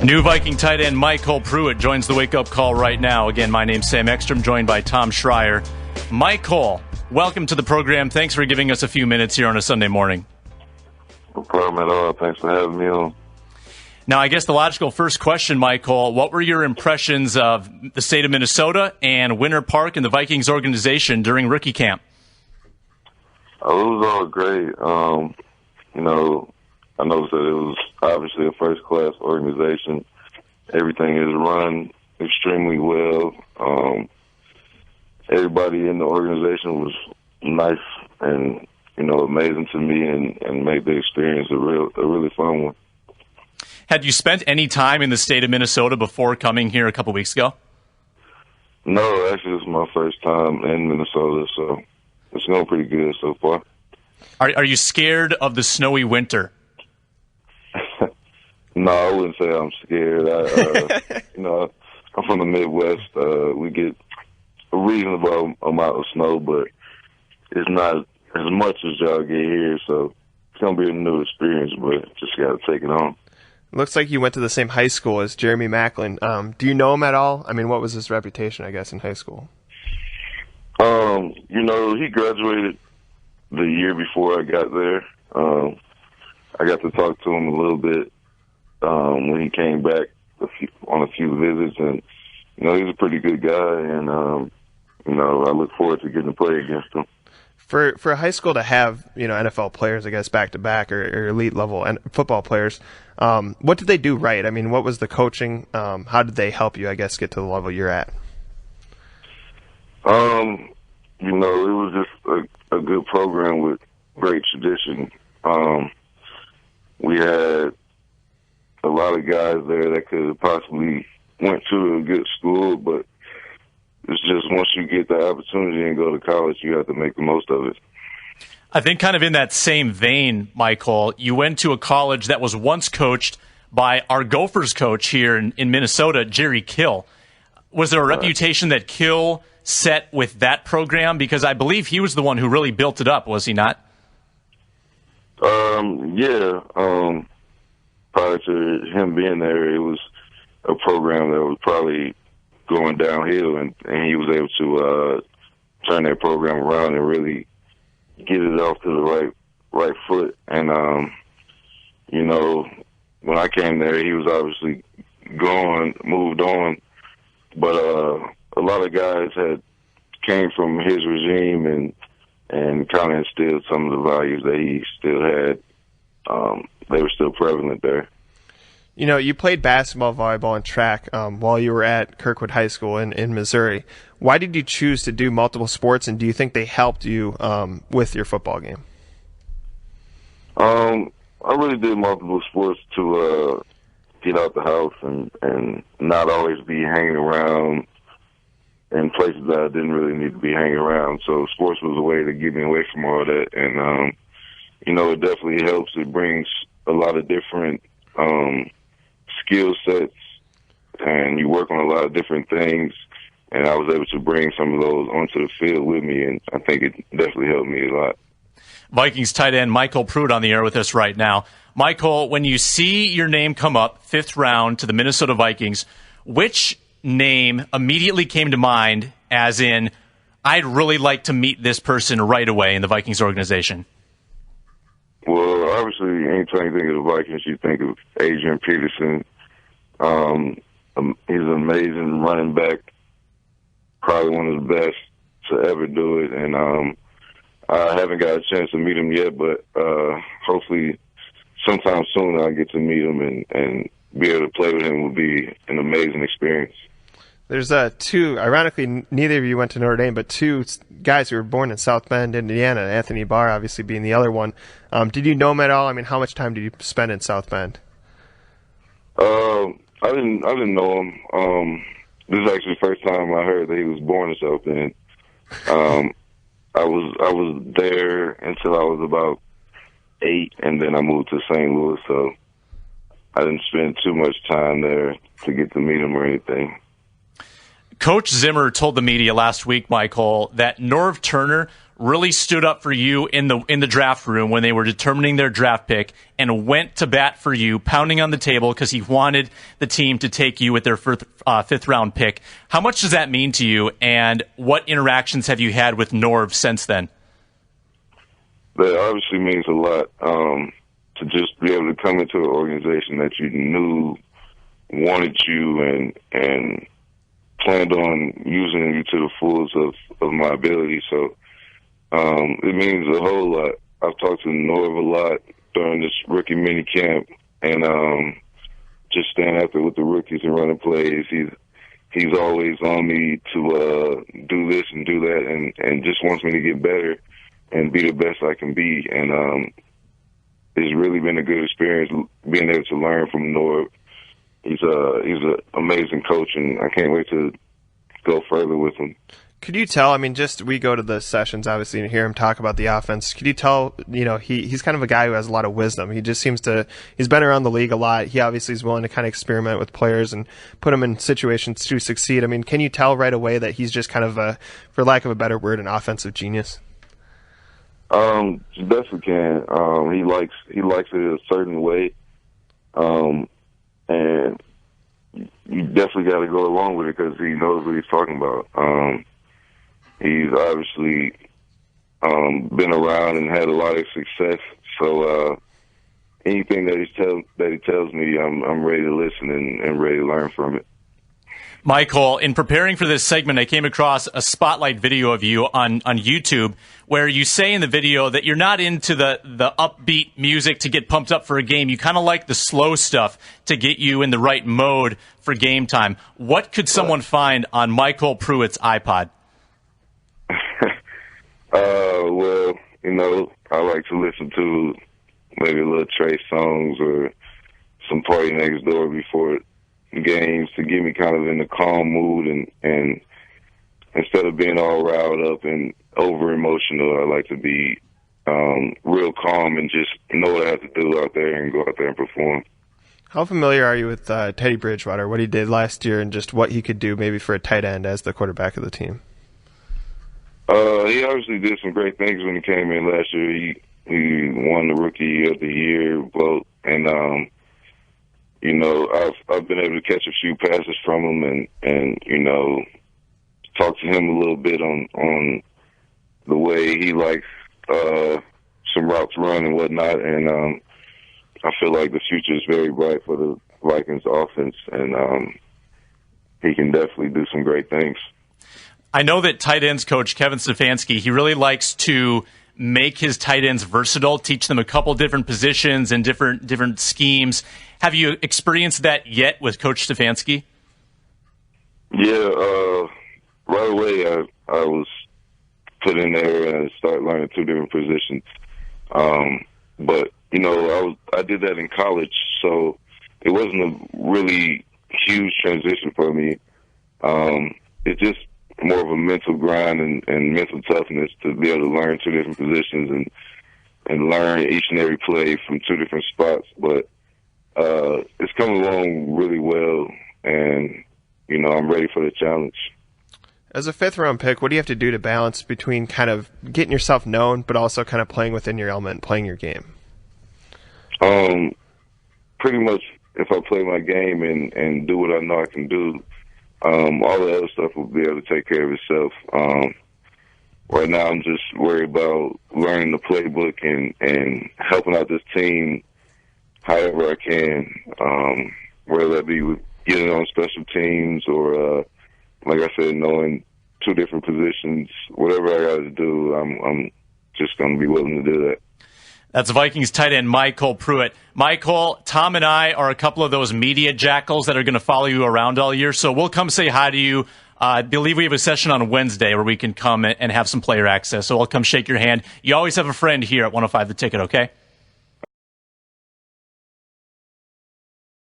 New Viking tight end MyCole Pruitt joins the wake-up call right now. Again, my name's Sam Ekstrom, joined by Tom Schreier. MyCole, welcome to the program. Thanks for giving us a few minutes here on a Sunday morning. No problem at all. Thanks for having me on. Now, I guess the logical first question, MyCole, what were your impressions of the state of Minnesota and Winter Park and the Vikings organization during rookie camp? Oh, it was all great. I noticed that it was obviously a first-class organization. Everything is run extremely well. Everybody in the organization was nice and, amazing to me and made the experience a really fun one. Had you spent any time in the state of Minnesota before coming here a couple weeks ago? No, actually, it's my first time in Minnesota, so it's going pretty good so far. Are you scared of the snowy winter? No, I wouldn't say I'm scared. I'm from the Midwest. We get a reasonable amount of snow, but it's not as much as y'all get here, so it's going to be a new experience, but just got to take it on. Looks like you went to the same high school as Jeremy Macklin. Do you know him at all? I mean, what was his reputation, I guess, in high school? He graduated the year before I got there. I got to talk to him a little bit when he came back on a few visits, and he's a pretty good guy, and I look forward to getting to play against him. For a high school to have NFL players, I guess, back to back or elite level and football players, what did they do right? I mean, what was the coaching? How did they help you, I guess, get to the level you're at? It was just a good program with great tradition. We had a lot of guys there that could have possibly went to a good school, but it's just once you get the opportunity and go to college, you have to make the most of it. I think kind of in that same vein, MyCole, you went to a college that was once coached by our Gophers coach here in Minnesota, Jerry Kill. Was there a reputation that Kill set with that program? Because I believe he was the one who really built it up, was he not? Yeah. Prior to him being there, it was a program that was probably going downhill, and he was able to turn that program around and really get it off to the right foot. And when I came there, he was obviously moved on, but a lot of guys had came from his regime and kind of instilled some of the values that he still had. They were still prevalent there. You played basketball, volleyball, and track while you were at Kirkwood High School in Missouri. Why did you choose to do multiple sports, and do you think they helped you with your football game? I really did multiple sports to get out the house and not always be hanging around in places that I didn't really need to be hanging around. So sports was a way to get me away from all that. And, it definitely helps. It brings a lot of different skill sets, and you work on a lot of different things. And I was able to bring some of those onto the field with me, and I think it definitely helped me a lot. Vikings tight end MyCole Pruitt on the air with us right now. MyCole, when you see your name come up, 5th round to the Minnesota Vikings, which name immediately came to mind as in, I'd really like to meet this person right away in the Vikings organization? Well, obviously, anytime you think of the Vikings, you think of Adrian Peterson. He's an amazing running back, probably one of the best to ever do it. And I haven't got a chance to meet him yet, but hopefully sometime soon I'll get to meet him and be able to play with him will be an amazing experience. There's two, ironically, neither of you went to Notre Dame, but two guys who were born in South Bend, Indiana, Anthony Barr obviously being the other one. Did you know him at all? I mean, how much time did you spend in South Bend? I didn't know him. This is actually the first time I heard that he was born in South Bend. I was there until I was about 8, and then I moved to St. Louis, so I didn't spend too much time there to get to meet him or anything. Coach Zimmer told the media last week, MyCole, that Norv Turner really stood up for you in the draft room when they were determining their draft pick and went to bat for you, pounding on the table because he wanted the team to take you with their fifth round pick. How much does that mean to you, and what interactions have you had with Norv since then? That obviously means a lot, to just be able to come into an organization that you knew wanted you and planned on using you to the fullest of my ability. So it means a whole lot. I've talked to Norv a lot during this rookie mini camp, and just staying out there with the rookies and running plays. He's always on me to do this and do that, and just wants me to get better and be the best I can be. And it's really been a good experience being able to learn from Norv. He's an amazing coach, and I can't wait to go further with him. Could you tell, we go to the sessions, obviously, and hear him talk about the offense. Could you tell, he's kind of a guy who has a lot of wisdom. He just seems to, he's been around the league a lot. He obviously is willing to kind of experiment with players and put them in situations to succeed. Can you tell right away that he's just kind of for lack of a better word, an offensive genius? Definitely can. He likes it a certain way. And you definitely got to go along with it because he knows what he's talking about. He's obviously been around and had a lot of success. So anything that he tells me, I'm ready to listen and ready to learn from it. MyCole, in preparing for this segment, I came across a spotlight video of you on YouTube where you say in the video that you're not into the upbeat music to get pumped up for a game. You kind of like the slow stuff to get you in the right mode for game time. What could someone find on MyCole Pruitt's iPod? Well, I like to listen to maybe a little Trey songs or some Party Next Door before games to get me kind of in the calm mood, and instead of being all riled up and over emotional, I like to be real calm and just know what I have to do out there and go out there and perform. How familiar are you with Teddy Bridgewater, what he did last year, and just what he could do maybe for a tight end as the quarterback of the team? He obviously did some great things when he came in last year. He won the Rookie of the Year vote, and I've been able to catch a few passes from him and talk to him a little bit on the way he likes some routes run and whatnot. And I feel like the future is very bright for the Vikings offense, and he can definitely do some great things. I know that tight ends coach Kevin Stefanski, he really likes to make his tight ends versatile, teach them a couple different positions and different schemes. Have you experienced that yet with Coach Stefanski? Yeah, right away I was put in there and started learning two different positions. But I did that in college, so it wasn't a really huge transition for me. It's just more of a mental grind and mental toughness to be able to learn two different positions and learn each and every play from two different spots. But it's coming along really well, and I'm ready for the challenge. As a fifth-round pick, what do you have to do to balance between kind of getting yourself known but also kind of playing within your element, playing your game? Pretty much if I play my game and do what I know I can do, all the other stuff will be able to take care of itself. Right now I'm just worried about learning the playbook and helping out this team however I can, whether that be with getting on special teams or, like I said, knowing two different positions. Whatever I got to do, I'm just going to be willing to do that. That's Vikings tight end MyCole Pruitt. MyCole, Tom and I are a couple of those media jackals that are going to follow you around all year, so we'll come say hi to you. I believe we have a session on Wednesday where we can come and have some player access, so I'll come shake your hand. You always have a friend here at 105 The Ticket, okay?